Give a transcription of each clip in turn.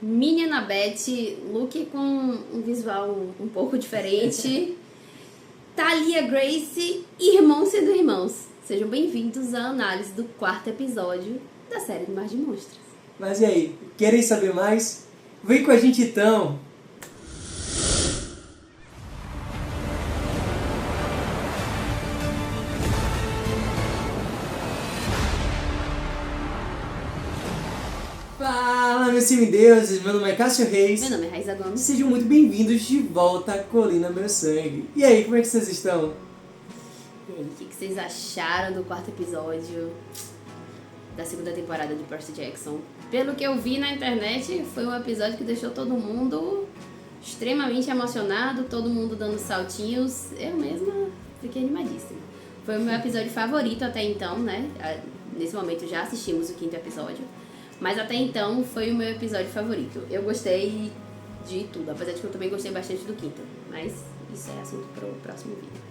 Mini Annabeth, look com um visual um pouco diferente. Thalia Grace, irmãos sendo irmãos. Sejam bem-vindos à análise do 4º episódio da série do Mar de Monstros. Mas e aí, querem saber mais? Vem com a gente então! Fala, meus semideuses! Meu nome é Cássio Reis. Meu nome é Raíza Gomes. Sejam muito bem-vindos de volta à Colina Meu Sangue. E aí, como é que vocês estão? E aí, o que vocês acharam do 4º episódio da 2ª temporada de Percy Jackson? Pelo que eu vi na internet, foi um episódio que deixou todo mundo extremamente emocionado, todo mundo dando saltinhos. Eu mesma fiquei animadíssima. Foi o meu episódio favorito até então, né? Nesse momento já assistimos o 5º episódio. Mas até então foi o meu episódio favorito. Eu gostei de tudo, apesar de que eu também gostei bastante do 5º. Mas isso é assunto pro próximo vídeo.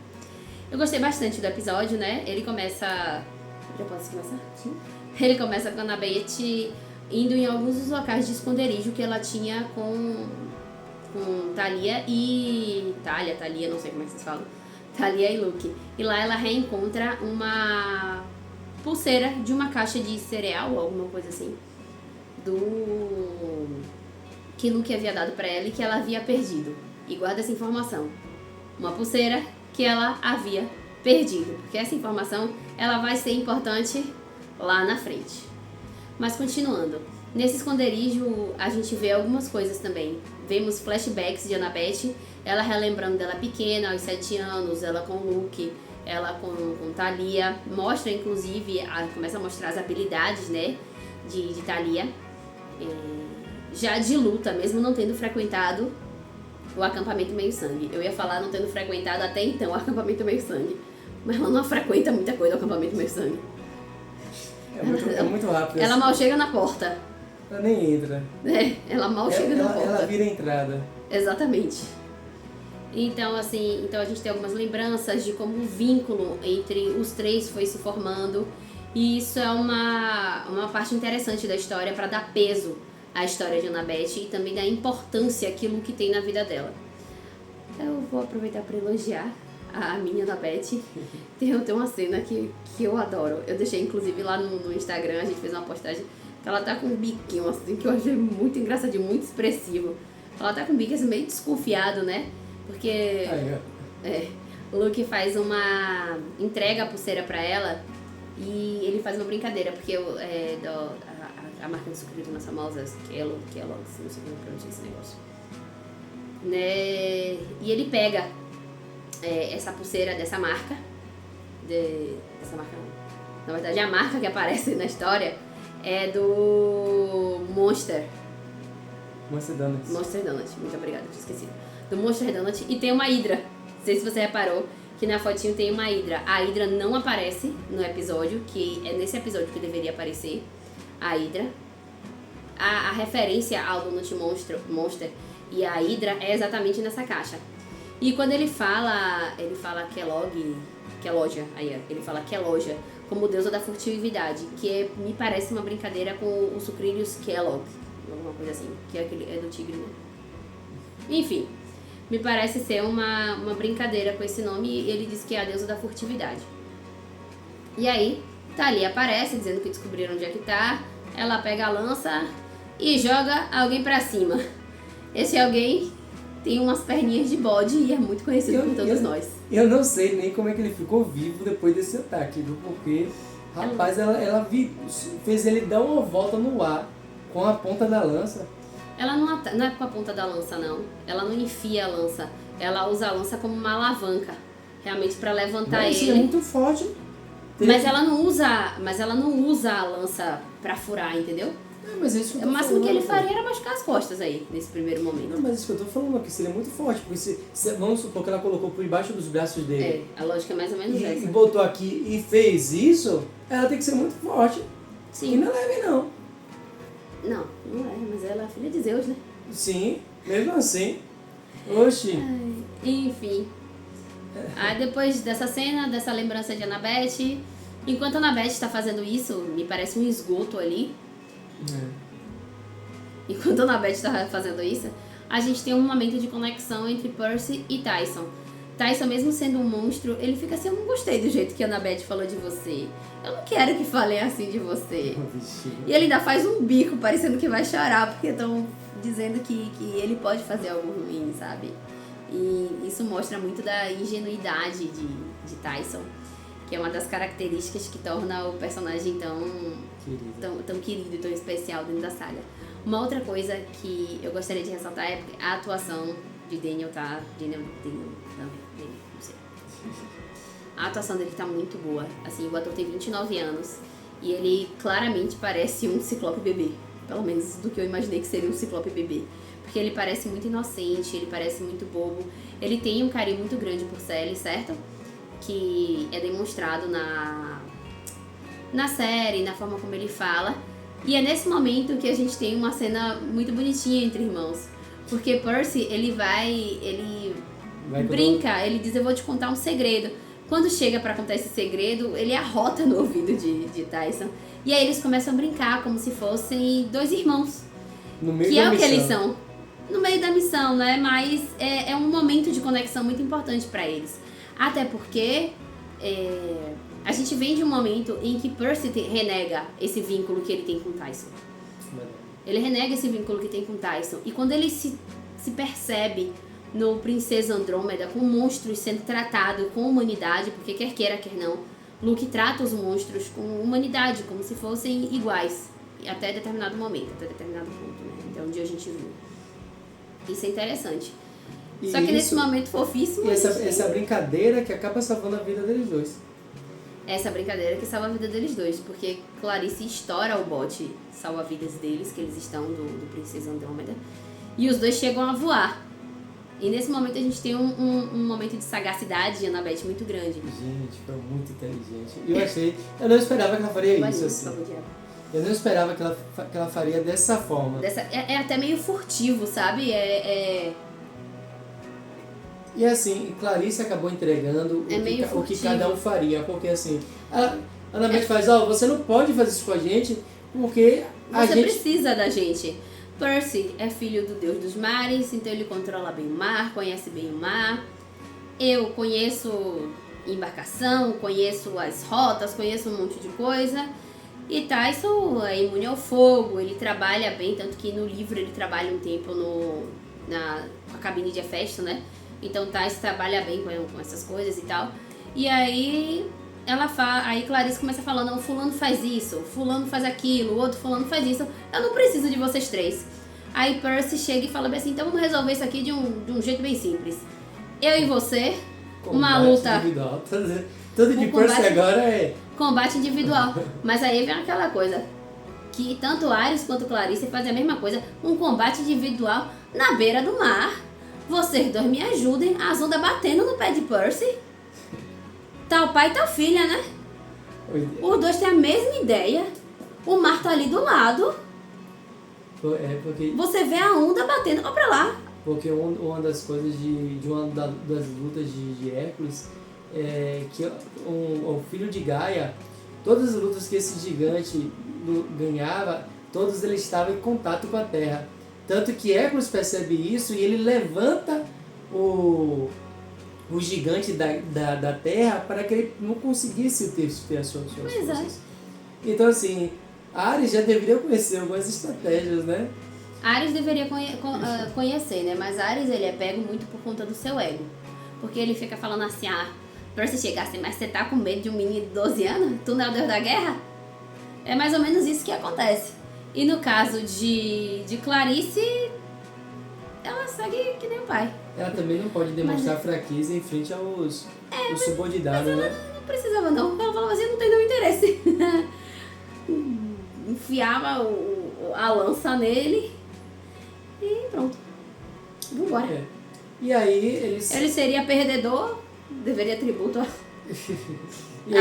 Eu gostei bastante do episódio, né? Ele começa... Já posso começar? Sim. Ele começa com a Annabeth indo em alguns dos locais de esconderijo que ela tinha com Thalia e... Thalia, não sei como é que vocês falam. Thalia e Luke. E lá ela reencontra uma pulseira de uma caixa de cereal ou alguma coisa assim. Que Luke havia dado pra ela e que ela havia perdido. E guarda essa informação. Uma pulseira que ela havia perdido. Porque essa informação ela vai ser importante lá na frente. Mas continuando. Nesse esconderijo a gente vê algumas coisas também. Vemos flashbacks de Annabeth. Ela relembrando dela pequena, aos 7 anos. Ela com Luke. Ela com Thalia. Mostra inclusive, começa a mostrar as habilidades, né, de Thalia. Já de luta, mesmo não tendo frequentado o acampamento meio-sangue. Eu ia falar não tendo frequentado até então o acampamento meio-sangue. Mas ela não frequenta muita coisa do acampamento meio-sangue. É muito rápido. Ela mal chega na porta. Ela nem entra. Ela mal chega na porta. Ela vira a entrada. Exatamente. Então, assim, a gente tem algumas lembranças de como o vínculo entre os três foi se formando. E isso é uma parte interessante da história para dar peso à história de Annabeth e também da importância que Luke tem na vida dela. Eu vou aproveitar para elogiar a minha Annabeth. Tem uma cena que eu adoro. Eu deixei inclusive lá no Instagram, a gente fez uma postagem que ela tá com um biquinho assim, que eu achei muito engraçado e muito expressivo. Ela tá com um bico assim, meio desconfiado, né? Porque Luke faz entrega a pulseira pra ela e ele faz uma brincadeira, porque a marca de sucrilhos mais famosas, Kellogg's, não sei como pronuncia esse negócio, né? E ele pega essa pulseira dessa marca, dessa marca não. Na verdade a marca que aparece na história é do Monster Donut, muito obrigada, tinha esquecido. Do Monster Donut, e tem uma Hydra. Não sei se você reparou que na fotinho tem uma Hydra. A Hydra não aparece no episódio, que é nesse episódio que deveria aparecer a Hydra. A referência ao Donut Monster e a Hydra é exatamente nessa caixa. E quando ele fala Kellogg's, ele fala Kellogg's como deusa da furtividade, que me parece uma brincadeira com os sucrilhos Kellogg, alguma coisa assim, que é do tigre, né? Enfim, me parece ser uma brincadeira com esse nome, e ele diz que é a deusa da furtividade. E aí, Thalia aparece dizendo que descobriram onde é que tá. Ela pega a lança e joga alguém pra cima. Esse alguém tem umas perninhas de bode e é muito conhecido por todos nós. Eu não sei nem como é que ele ficou vivo depois desse ataque, viu? Porque, rapaz, ela fez ele dar uma volta no ar com a ponta da lança. Ela não é com a ponta da lança, não. Ela não enfia a lança. Ela usa a lança como uma alavanca, realmente para levantar ele. Ele é muito forte. Mas ela não usa a lança para furar, entendeu? Mas é isso que eu tô o máximo falando, que ele faria era machucar as costas aí, nesse primeiro momento. Não, mas isso que eu tô falando aqui, seria muito forte. Porque vamos supor que ela colocou por debaixo dos braços dele. A lógica é mais ou menos essa. E botou aqui e fez isso, ela tem que ser muito forte. Sim. E não é leve, não. Não é, mas ela é filha de Zeus, né? Sim, mesmo assim. Oxi. Enfim. Aí depois dessa cena, dessa lembrança de Annabeth, enquanto a Annabeth está fazendo isso, me parece um esgoto ali. enquanto a Annabeth tá fazendo isso, a gente tem um momento de conexão entre Percy e Tyson. Tyson, mesmo sendo um monstro, ele fica assim, eu não gostei do jeito que a Annabeth falou de você. Eu não quero que falem assim de você. E ele ainda faz um bico, parecendo que vai chorar, porque estão dizendo que ele pode fazer algo ruim, sabe? E isso mostra muito da ingenuidade de Tyson, que é uma das características que torna o personagem tão querido e tão especial dentro da saga. Uma outra coisa que eu gostaria de ressaltar é a atuação de Daniel, tá? Daniel, não sei. A atuação dele tá muito boa. Assim, o ator tem 29 anos e ele claramente parece um Ciclope bebê. Pelo menos do que eu imaginei que seria um Ciclope bebê. Porque ele parece muito inocente, ele parece muito bobo. Ele tem um carinho muito grande por Sally, certo? Que é demonstrado na série, na forma como ele fala. E é nesse momento que a gente tem uma cena muito bonitinha entre irmãos. Porque Percy, ele brinca, ele diz, eu vou te contar um segredo. Quando chega pra contar esse segredo, ele arrota no ouvido de Tyson. E aí eles começam a brincar como se fossem dois irmãos. No meio que da é o que missão. eles são. No meio da missão, né? Mas é um momento de conexão muito importante pra eles. Até porque a gente vem de um momento em que Percy renega esse vínculo que ele tem com Tyson. Ele renega esse vínculo que tem com Tyson. E quando ele se percebe no Princesa Andrômeda com monstros sendo tratados com humanidade, porque quer queira, quer não, Luke trata os monstros com humanidade, como se fossem iguais. Até determinado momento, até determinado ponto, né? Até onde a gente viu. Isso é interessante. E só que nesse momento fofíssimo... E essa brincadeira que acaba salvando a vida deles dois. Essa brincadeira que salva a vida deles dois, porque Clarice estoura o bote salva-vidas deles, que eles estão do Princesa Andrômeda, e os dois chegam a voar. E nesse momento a gente tem um momento de sagacidade de Annabeth muito grande. Gente, foi muito inteligente. Eu não esperava que ela faria isso assim. Eu não esperava que ela faria dessa forma. É até meio furtivo, sabe? E assim, Clarice acabou entregando o que cada um faria. Porque assim, a Annabeth faz, você não pode fazer isso com a gente, porque você precisa da gente. Percy é filho do deus dos mares, então ele controla bem o mar, conhece bem o mar. Eu conheço embarcação, conheço as rotas, conheço um monte de coisa. E Tyson é imune ao fogo, ele trabalha bem, tanto que no livro ele trabalha um tempo na cabine de Hefesto, né? Então Tyson trabalha bem com essas coisas e tal. E aí aí Clarice começa a falar, não, fulano faz isso, fulano faz aquilo, o outro fulano faz isso, eu não preciso de vocês três. Aí Percy chega e fala bem assim, então vamos resolver isso aqui de um jeito bem simples. Eu e você, uma luta... Individual. Tudo de Percy agora é... Combate individual. Mas aí vem aquela coisa, que tanto Ares quanto Clarice fazem a mesma coisa, um combate individual na beira do mar. Vocês dois me ajudem, as ondas batendo no pé de Percy. Tal pai e tal filha, né? Os dois têm a mesma ideia. O mar tá ali do lado. Porque... Você vê a onda batendo. Ó pra lá. Porque uma das coisas de uma das lutas de Hércules é que o filho de Gaia, todas as lutas que esse gigante ganhava, todos eles estavam em contato com a terra. Tanto que Hércules percebe isso e ele levanta o gigante da terra para que ele não conseguisse ter as suas forças. Então assim, Ares já deveria conhecer algumas estratégias, né? Ares deveria conhecer, né? Mas Ares ele é pego muito por conta do seu ego. Porque ele fica falando assim, pra você chegar assim, mas você tá com medo de um menino de 12 anos? Tu não é o deus da guerra? É mais ou menos isso que acontece. E no caso de Clarice, ela segue que nem o pai. Ela também não pode demonstrar fraqueza em frente aos subordinados, né? Não precisava não. Ela falava assim, eu não tenho nenhum interesse. Enfiava a lança nele e pronto. Vambora. E aí ele seria perdedor, deveria tributo a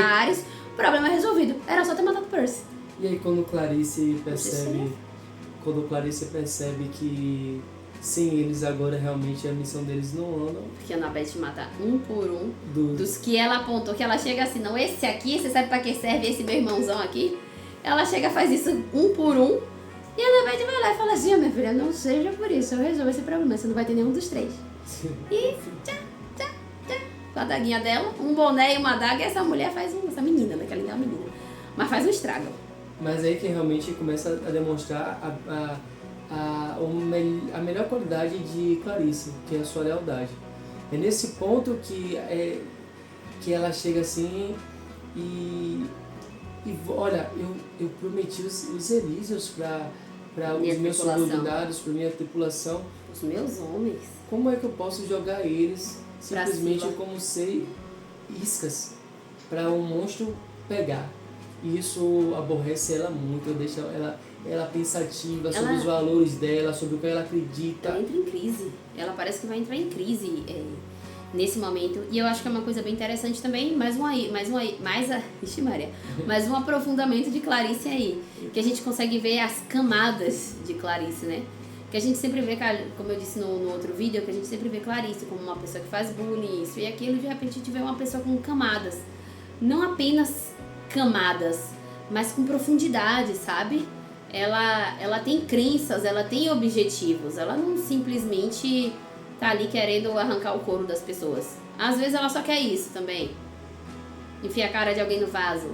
Ares. O problema é resolvido. Era só ter matado Percy. E aí quando Clarice percebe que sem eles agora realmente a missão deles não anda. Porque a Annabeth mata um por um dos que ela apontou, que ela chega assim, não, esse aqui, você sabe pra que serve esse meu irmãozão aqui? Ela chega, faz isso um por um E a Annabeth vai lá e fala assim, minha filha, não seja por isso, eu resolvo esse problema, você não vai ter nenhum dos três. E tchá, tchá, tchá, com a daguinha dela, um boné e uma adaga, e essa mulher faz essa menina, né, que ela é uma menina, mas faz um estrago. Mas aí que realmente começa a demonstrar a melhor qualidade de Clarice, que é a sua lealdade. É nesse ponto que ela chega assim e olha, eu prometi os Elíseos para os meus subordinados, para minha tripulação. Os meus homens. Como é que eu posso jogar eles simplesmente como ser iscas para um monstro pegar? E isso aborrece ela muito, deixa ela pensativa sobre os valores dela, sobre o que ela acredita. Ela entra em crise. Ela parece que vai entrar em crise nesse momento. E eu acho que é uma coisa bem interessante também, mais um aprofundamento de Clarice aí. Que a gente consegue ver as camadas de Clarice, né? Que a gente sempre vê, como eu disse no outro vídeo, que a gente sempre vê Clarice como uma pessoa que faz bullying, isso e aquilo, de repente a gente vê uma pessoa com camadas. Não apenas camadas, mas com profundidade, sabe? Ela tem crenças, ela tem objetivos, ela não simplesmente tá ali querendo arrancar o couro das pessoas. Às vezes ela só quer isso também, enfiar a cara de alguém no vaso.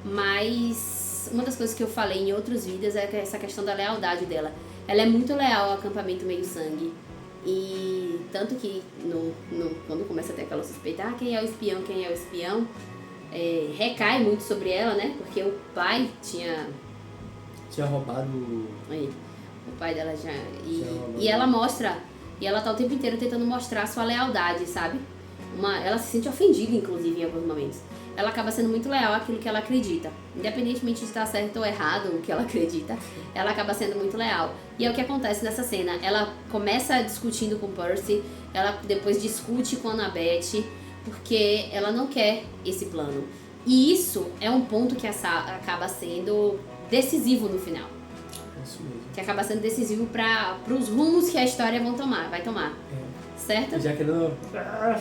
Mas uma das coisas que eu falei em outros vídeos é essa questão da lealdade dela. Ela é muito leal ao acampamento Meio Sangue. E tanto que quando começa a ter aquela suspeita, quem é o espião, recai muito sobre ela, né? Porque o pai tinha roubado. O pai dela já. E ela mostra. E ela tá o tempo inteiro tentando mostrar a sua lealdade, sabe? Ela se sente ofendida, inclusive, em alguns momentos. Ela acaba sendo muito leal àquilo que ela acredita. Independentemente de estar certo ou errado o que ela acredita, ela acaba sendo muito leal. E é o que acontece nessa cena. Ela começa discutindo com Percy, ela depois discute com Annabeth, porque ela não quer esse plano. E isso é um ponto que acaba sendo decisivo no final. Isso mesmo. Que acaba sendo decisivo para os rumos que a história vai tomar. Certo? Já que não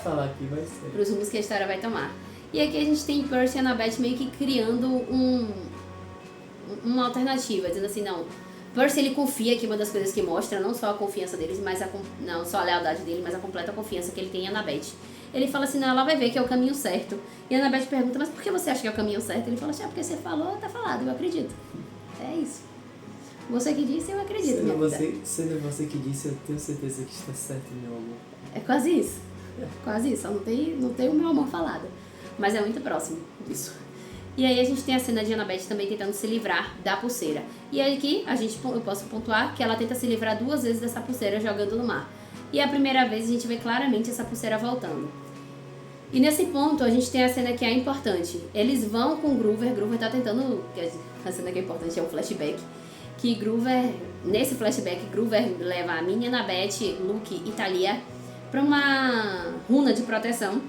falar aqui, vai ser. Para os rumos que a história vai tomar. E aqui a gente tem Percy e Annabeth meio que criando uma alternativa, dizendo assim, não, Percy ele confia que uma das coisas que mostra não só a confiança deles, não só a lealdade dele, mas a completa confiança que ele tem em Annabeth. Ele fala assim, não, ela vai ver que é o caminho certo. E a Annabeth pergunta, mas por que você acha que é o caminho certo? Ele fala assim, porque você falou, tá falado, eu acredito. É isso. Você que disse, eu acredito. Sendo você que disse, eu tenho certeza que está certo, meu amor. É quase isso. Quase isso, só não tem o meu amor falado. Mas é muito próximo disso. E aí a gente tem a cena de Annabeth também tentando se livrar da pulseira. E aí aqui eu posso pontuar que ela tenta se livrar 2 vezes dessa pulseira jogando no mar. E a primeira vez a gente vê claramente essa pulseira voltando. E nesse ponto a gente tem a cena que é importante. Eles vão com Groover tá tentando... A cena que é importante é um flashback. Que nesse flashback, Groover leva a Minnie, Annabeth, Luke e Thalia para uma runa de proteção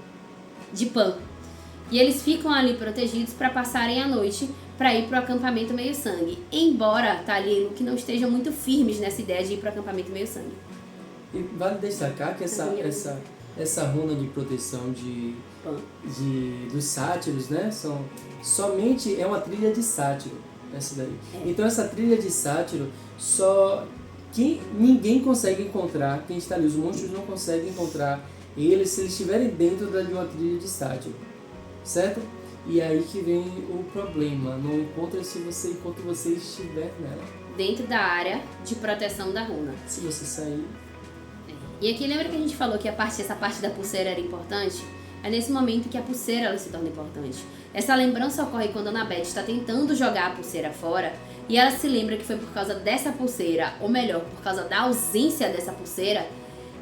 de Pan. E eles ficam ali protegidos para passarem a noite para ir para o acampamento Meio Sangue. Embora Thalia e Luke não estejam muito firmes nessa ideia de ir para o acampamento Meio Sangue. E vale destacar que essa runa de proteção dos sátiros, né? Somente é uma trilha de sátiro, essa daí. Então essa trilha de sátiro ninguém consegue encontrar, quem está ali, os monstros não conseguem encontrar eles se eles estiverem dentro de uma trilha de sátiro, certo? E aí que vem o problema, não encontra enquanto você estiver nela. Dentro da área de proteção da runa. Se você sair... E aqui lembra que a gente falou que essa parte da pulseira era importante? É nesse momento que a pulseira ela se torna importante. Essa lembrança ocorre quando a Annabeth está tentando jogar a pulseira fora e ela se lembra que foi por causa dessa pulseira, ou melhor, por causa da ausência dessa pulseira,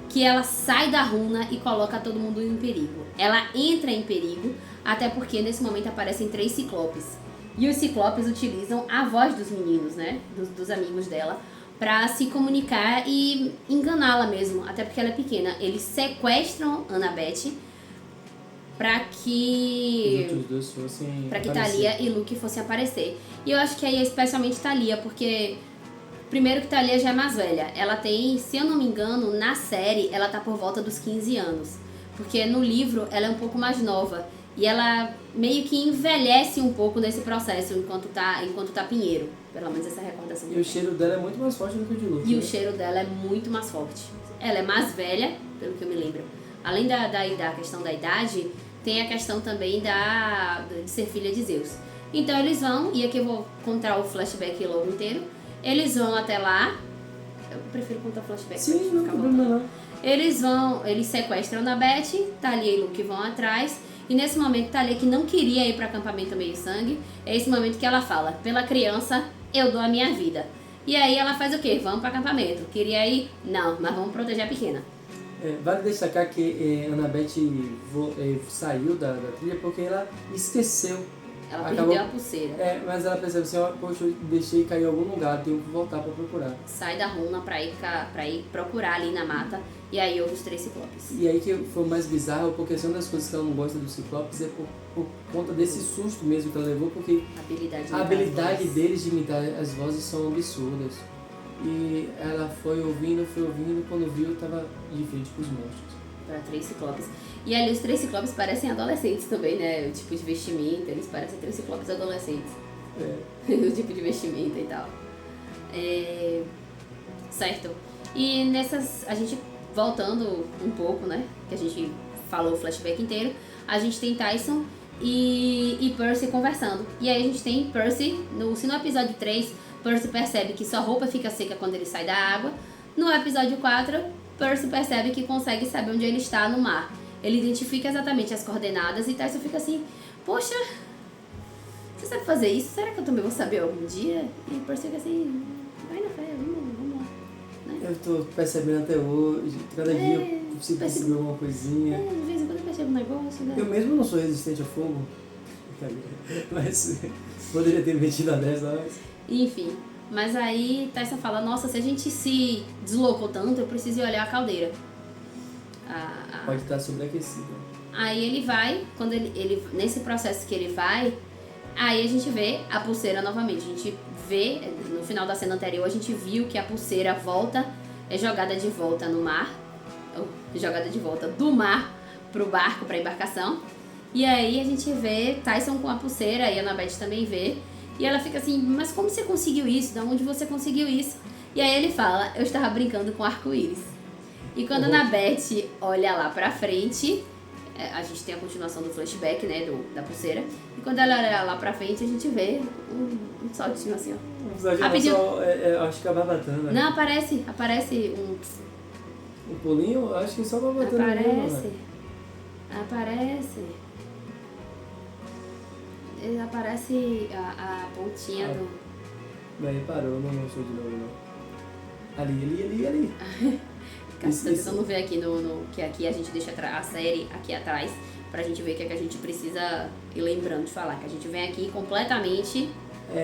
que ela sai da runa e coloca todo mundo em perigo. Ela entra em perigo, até porque nesse momento aparecem 3 ciclopes. E os ciclopes utilizam a voz dos meninos, né? Dos amigos dela, para se comunicar e enganá-la mesmo, até porque ela é pequena. Eles sequestram Annabeth para que Thalia e Luke fossem aparecer. E eu acho que aí é especialmente Thalia, porque primeiro que Thalia já é mais velha. Ela tem, se eu não me engano, na série ela tá por volta dos 15 anos. Porque no livro ela é um pouco mais nova. E ela meio que envelhece um pouco nesse processo enquanto tá pinheiro. Pelo menos essa recordação. E o cheiro dela é muito mais forte do que o de Luke. E né? o cheiro dela é muito mais forte. Ela é mais velha, pelo que eu me lembro. Além da questão da idade, tem a questão também de ser filha de Zeus. Então eles vão, e aqui eu vou contar o flashback logo inteiro. Eles vão até lá. Eu prefiro contar o flashback. Sim, não tem problema não. Eles sequestram a Beth, Thalia e Luke vão atrás. E nesse momento, Thalia, que não queria ir para acampamento meio sangue, é esse momento que ela fala: pela criança, eu dou a minha vida. E aí ela faz o quê? Vamos para acampamento. Queria ir? Não, mas vamos proteger a pequena. Vale destacar que Annabeth saiu da trilha porque ela esqueceu. Ela perdeu a pulseira. Mas ela percebeu assim, poxa, eu deixei cair em algum lugar, tenho que voltar para procurar. Sai da runa pra ir procurar ali na mata, e aí houve os 3 ciclopes. E aí que foi o mais bizarro, porque uma das coisas que ela não gosta dos ciclopes é por conta desse susto mesmo que ela levou, porque a habilidade deles de imitar as vozes são absurdas. E ela foi ouvindo, quando viu, tava de frente pros monstros. Para 3 ciclopes. E ali os 3 ciclopes parecem adolescentes também, né? O tipo de vestimenta, eles parecem 3 ciclopes adolescentes. O tipo de vestimenta e tal. Certo. E a gente voltando um pouco, né? Que a gente falou o flashback inteiro. A gente tem Tyson e Percy conversando. E aí a gente tem Percy, se no episódio 3, Percy percebe que sua roupa fica seca quando ele sai da água. No episódio 4, Percy percebe que consegue saber onde ele está no mar. Ele identifica exatamente as coordenadas e Tyson fica assim: poxa, você sabe fazer isso? Será que eu também vou saber algum dia? E Percy fica assim: vai na fé, vamos lá. Né? Eu tô percebendo até hoje, cada dia eu preciso perceber alguma coisinha. De vez em quando eu percebo um negócio, né? Eu mesmo não sou resistente ao fogo, mas poderia ter metido a dessa, mas... Enfim. Mas aí Tyson fala: nossa, se a gente se deslocou tanto, eu preciso ir olhar a caldeira. Pode estar sobreaquecida. Aí ele vai, quando ele nesse processo que ele vai, aí a gente vê a pulseira novamente. A gente vê, no final da cena anterior, a gente viu que a pulseira é jogada de volta no mar, jogada de volta do mar pro barco, pra embarcação. E aí a gente vê Tyson com a pulseira, e a Annabeth também vê. E ela fica assim: mas como você conseguiu isso? Da onde você conseguiu isso? E aí ele fala: eu estava brincando com arco-íris. E quando a Annabeth olha lá pra frente, a gente tem a continuação do flashback, né, da pulseira. E quando ela olha lá pra frente, a gente vê um saltinho assim, ó. Rapidinho. Acho que é a barbatana. Não, aparece um pulinho? Acho que só a barbatana. Aparece a pontinha do... Daí parou, não mostrou de novo, não. Ali. Você tentando ver aqui que aqui a gente deixa a série aqui atrás, pra gente ver o que é que a gente precisa ir lembrando de falar. Que a gente vem aqui completamente...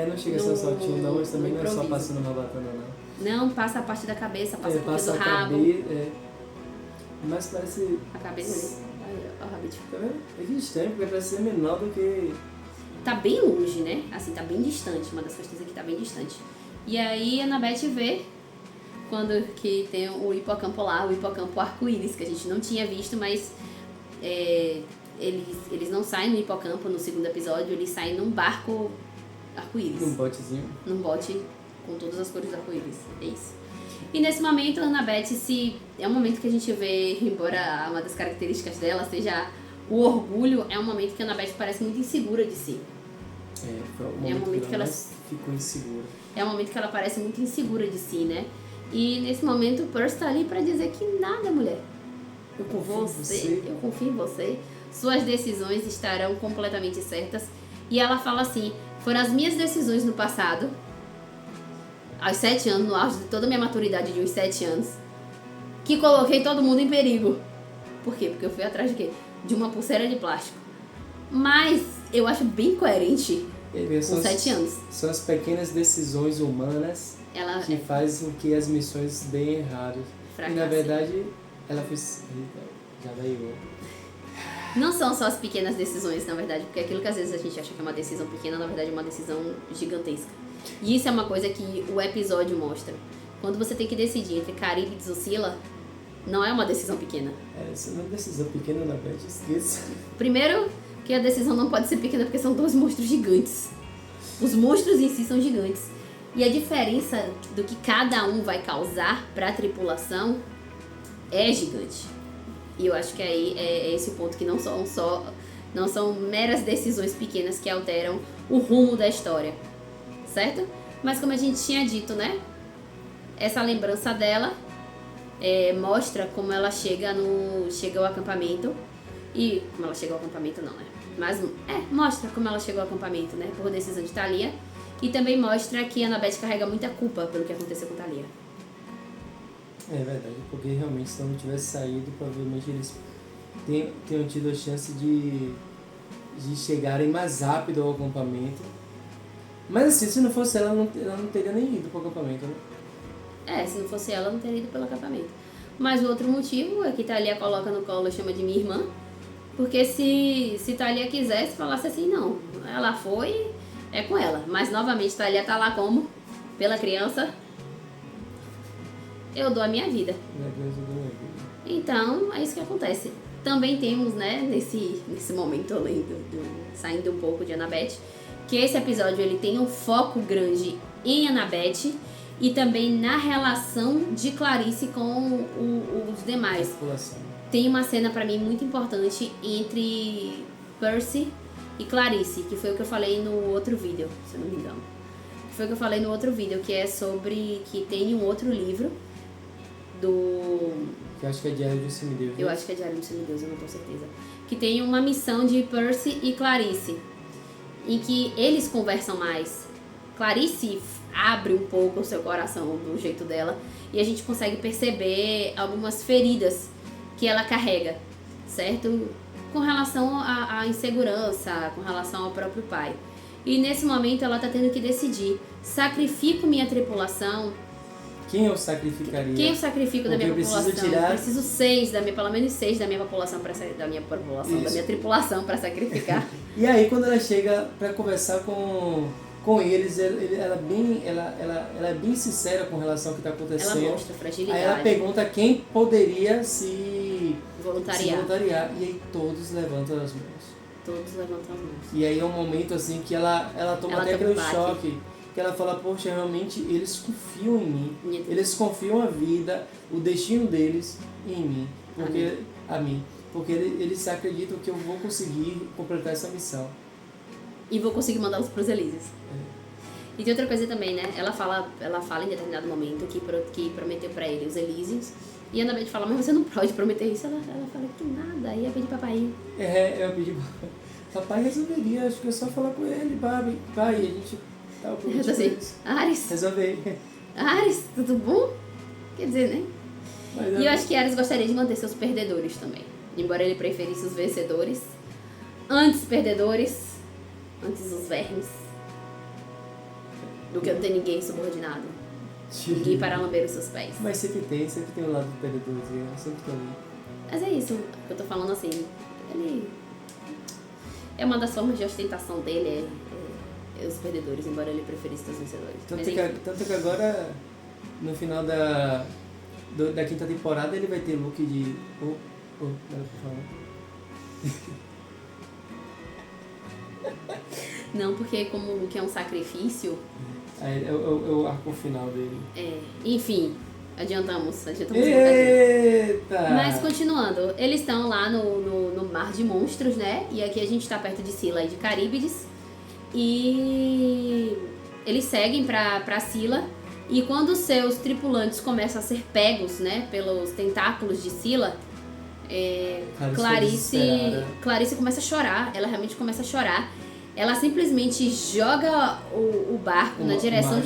não chega a ser um saltinho não, mas também não é só passando uma batana, não. Não, passa a parte da cabeça, passa um pouquinho do rabo. Mas parece... A cabeça ali. Olha o rabito. Tá vendo? É que estranho, porque parece ser menor do que... Tá bem longe, né? Assim, tá bem distante. Uma das questões aqui tá bem distante. E aí a Annabeth vê quando que tem o hipocampo lá, o hipocampo arco-íris, que a gente não tinha visto, mas eles não saem no hipocampo no segundo episódio, eles saem num barco arco-íris. Num botezinho. Num bote com todas as cores do arco-íris. É isso. E nesse momento, a Annabeth é um momento que a gente vê, embora uma das características dela seja o orgulho, é um momento que a Annabeth parece muito insegura de si. Foi um momento que ela ficou insegura. É um momento que ela parece muito insegura de si, né? E nesse momento o Percy tá ali pra dizer que nada, mulher. Eu confio em você. Eu confio em você. Suas decisões estarão completamente certas. E ela fala assim: foram as minhas decisões no passado, aos 7 anos, no auge de toda a minha maturidade de uns 7 anos, que coloquei todo mundo em perigo. Por quê? Porque eu fui atrás de quê? De uma pulseira de plástico. Mas eu acho bem coerente com 7 anos. São as pequenas decisões humanas que fazem com que as missões deem errado. E na verdade, ela fez... Já veio. Não são só as pequenas decisões, na verdade, porque aquilo que às vezes a gente acha que é uma decisão pequena, na verdade é uma decisão gigantesca. E isso é uma coisa que o episódio mostra. Quando você tem que decidir entre Caribe e Drusilla, não é uma decisão pequena. Essa não é uma decisão pequena, na verdade, esqueça. Primeiro, que a decisão não pode ser pequena porque são 2 monstros gigantes. Os monstros em si são gigantes. E a diferença do que cada um vai causar para a tripulação é gigante. E eu acho que aí é esse o ponto, que não são meras decisões pequenas que alteram o rumo da história, certo? Mas como a gente tinha dito, né? Essa lembrança dela mostra como ela chega ao acampamento. E como ela chegou ao acampamento não, né? Mas mostra como ela chegou ao acampamento, né? Por decisão de Thalia. E também mostra que Annabeth carrega muita culpa pelo que aconteceu com Thalia. É verdade, porque realmente se ela não tivesse saído, provavelmente eles tenham tido a chance de chegarem mais rápido ao acampamento. Mas assim, se não fosse ela não teria nem ido pro acampamento, né? Se não fosse ela, não teria ido pelo acampamento. Mas o outro motivo é que Thalia coloca no colo e chama de minha irmã. Porque se Thalia quisesse, falasse assim, não, ela foi, é com ela. Mas novamente Thalia tá lá como? Pela criança, eu dou a minha vida. Então, é isso que acontece. Também temos, né, nesse momento, saindo um pouco de Annabeth, que esse episódio ele tem um foco grande em Annabeth e também na relação de Clarice com os demais. Tem uma cena pra mim muito importante entre Percy e Clarice, que foi o que eu falei no outro vídeo, se eu não me engano. Foi o que eu falei no outro vídeo, que é sobre que tem um outro livro que eu acho que é Diário de um Semideus. Eu acho que é Diário de um Semideus, eu não tenho certeza. Que tem uma missão de Percy e Clarice, em que eles conversam mais. Clarice abre um pouco o seu coração do jeito dela e a gente consegue perceber algumas feridas que ela carrega, certo? Com relação à insegurança, com relação ao próprio pai. E nesse momento ela tá tendo que decidir: sacrifico minha tripulação? Quem eu sacrificaria? Quem eu sacrifico da minha população? Preciso pelo menos 6 da minha população da minha tripulação para sacrificar. E aí quando ela chega para conversar com eles, ela é bem sincera com relação ao que está acontecendo. Ela mostra fragilidade. Aí ela pergunta quem poderia se voluntariar. E aí todos levantam as mãos. E aí é um momento assim que ela toma até aquele choque. Que ela fala, poxa, realmente eles confiam em mim. Eles confiam a vida, o destino deles em mim. Porque eles acreditam que eu vou conseguir completar essa missão. E vou conseguir mandá-los para os Elíseos. E tem outra coisa também, né? Ela fala em determinado momento que prometeu para ele os Elíseos. E a Annabeth fala, mas você não pode prometer isso. Ela fala que nada. Aí eu pedi pra papai. Eu pedi pra papai resolveria. Acho que é só falar com ele. Pai, a gente... Eu tô assim, Ares? Resolver. Ares, tudo bom? Quer dizer, né? E eu acho que Ares gostaria de manter seus perdedores também. Embora ele preferisse os vencedores. Antes perdedores. Antes os vermes. Do que não ter ninguém subordinado. Ninguém para lamber os seus pés. Mas sempre tem o lado do perdedor. Sempre tem. Mas é isso que eu tô falando assim. Ele... É uma das formas de ostentação dele, os perdedores, embora ele preferisse os vencedores. Tanto que agora, no final da quinta temporada, ele vai ter look de... Não, porque como o look é um sacrifício... É o arco final dele. Enfim, adiantamos. Eita! Mas continuando, eles estão lá no Mar de Monstros, né? E aqui a gente tá perto de Scylla e de Caríbides. E eles seguem pra Scylla. E quando os seus tripulantes começam a ser pegos, né, pelos tentáculos de Scylla, Clarice começa a chorar. Ela realmente começa a chorar. Ela simplesmente joga o barco na direção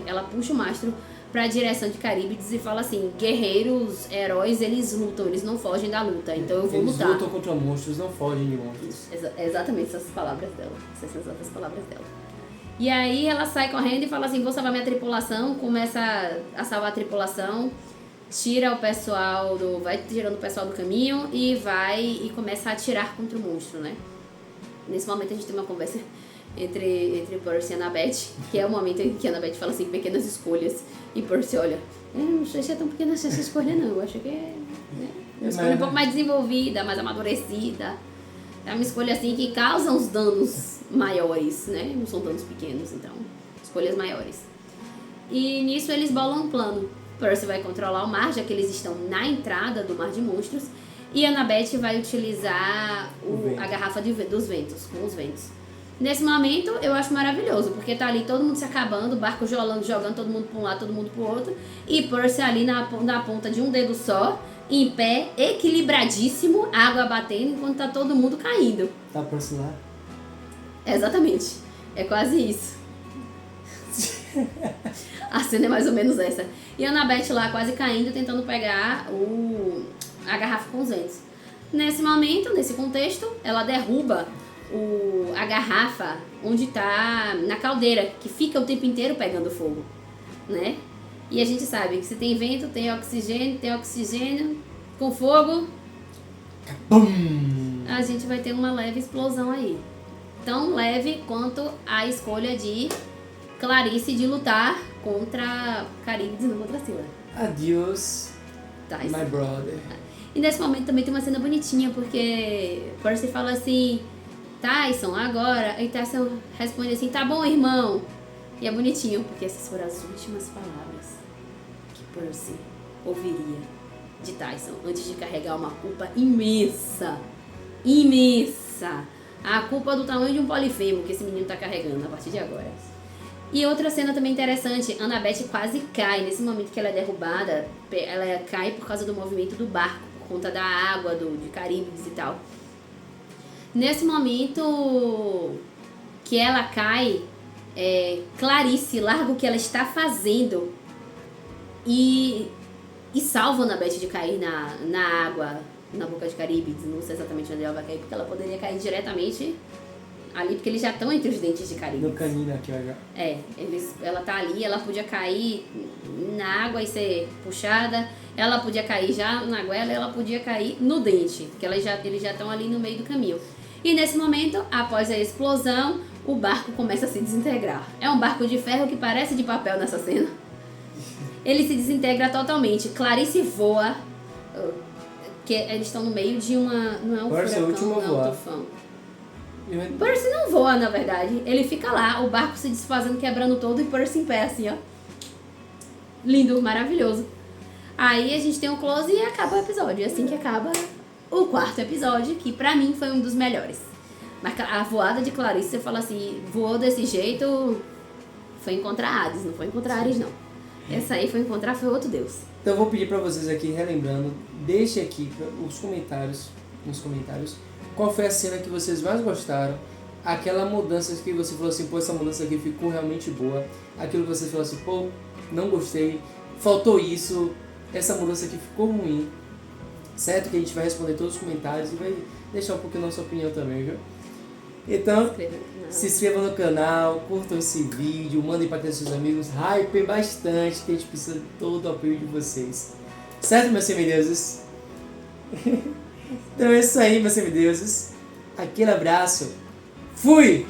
ela puxa o mastro pra direção de Caríbides e fala assim: guerreiros, heróis, eles lutam, eles não fogem da luta, então eu vou lutar. Eles lutam contra monstros, não fogem de monstros. Exatamente essas palavras dela. Essas são as outras palavras dela. E aí ela sai correndo e fala assim: vou salvar minha tripulação. Começa a salvar a tripulação, tira o pessoal vai tirando o pessoal do caminho e começa a atirar contra o monstro, né? Nesse momento a gente tem uma conversa entre Percy e Annabeth, que é o momento em que a Annabeth fala assim, pequenas escolhas, e Percy olha, não sei se é tão pequena essa escolha não, eu acho que é uma escolha um pouco mais desenvolvida, mais amadurecida, é uma escolha assim que causa uns danos maiores, né, não são danos pequenos, então, escolhas maiores. E nisso eles bolam um plano. Percy vai controlar o mar, já que eles estão na entrada do Mar de Monstros. E Annabeth vai utilizar a garrafa dos ventos, com os ventos. Nesse momento, eu acho maravilhoso, porque tá ali todo mundo se acabando, o barco jogando todo mundo pra um lado, todo mundo pro outro. E Percy ali na ponta de um dedo só, em pé, equilibradíssimo, água batendo, enquanto tá todo mundo caindo. Tá Percy lá? Exatamente. É quase isso. A cena é mais ou menos essa. E a Annabeth lá quase caindo, tentando pegar a garrafa com os ventos. Nesse momento, nesse contexto, ela derruba a garrafa onde tá na caldeira, que fica o tempo inteiro pegando fogo, né? E a gente sabe que se tem vento, tem oxigênio, com fogo, Bum! a gente vai ter uma leve explosão aí. Tão leve quanto a escolha de Clarice de lutar contra Caribdis e não contra Scylla. Adiós, Tyson. my brother. E nesse momento também tem uma cena bonitinha, porque Percy fala assim, Tyson, agora. Aí Tyson responde assim, tá bom, irmão. E é bonitinho, porque essas foram as últimas palavras que Percy ouviria de Tyson antes de carregar uma culpa imensa. Imensa. A culpa do tamanho de um polifemo que esse menino tá carregando a partir de agora. E outra cena também interessante, Annabeth quase cai. Nesse momento que ela é derrubada, ela cai por causa do movimento do barco, por conta da água, de Caribdis e tal. Nesse momento que ela cai, Clarice larga o que ela está fazendo e salva Annabeth de cair na água, na boca de Caribdis. Não sei exatamente onde ela vai cair, porque ela poderia cair diretamente ali, porque eles já estão entre os dentes de Caribdis. No canino aqui, olha. Ela tá ali, ela podia cair na água e ser puxada, ela podia cair já na goela, ela podia cair no dente, porque eles já estão ali no meio do caminho. E nesse momento, após a explosão, o barco começa a se desintegrar. É um barco de ferro que parece de papel nessa cena. Ele se desintegra totalmente. Clarice voa, que eles estão no meio de uma... Não é um furacão, não é um tufão. Percy não voa, na verdade. Ele fica lá, o barco se desfazendo, quebrando todo, e Percy em pé, assim, ó. Lindo, maravilhoso. Aí a gente tem um close e acaba o episódio. É assim que acaba o quarto episódio, que pra mim foi um dos melhores. Mas a voada de Clarice, você fala assim, voou desse jeito, foi encontrar Hades, não foi encontrar Ares, não. Essa aí foi outro deus. Então eu vou pedir pra vocês aqui, relembrando, deixe aqui nos comentários, qual foi a cena que vocês mais gostaram, aquela mudança que você falou assim, pô, essa mudança aqui ficou realmente boa, aquilo que você falou assim, pô, não gostei, faltou isso, essa mudança aqui ficou ruim, certo? Que a gente vai responder todos os comentários e vai deixar um pouquinho a nossa opinião também, viu? Então, se inscrevam no canal, curtam esse vídeo, mandem para seus amigos, hypem bastante, que a gente precisa de todo o apoio de vocês. Certo, meus semideuses? Então é isso aí, meus semideuses. Aquele abraço. Fui!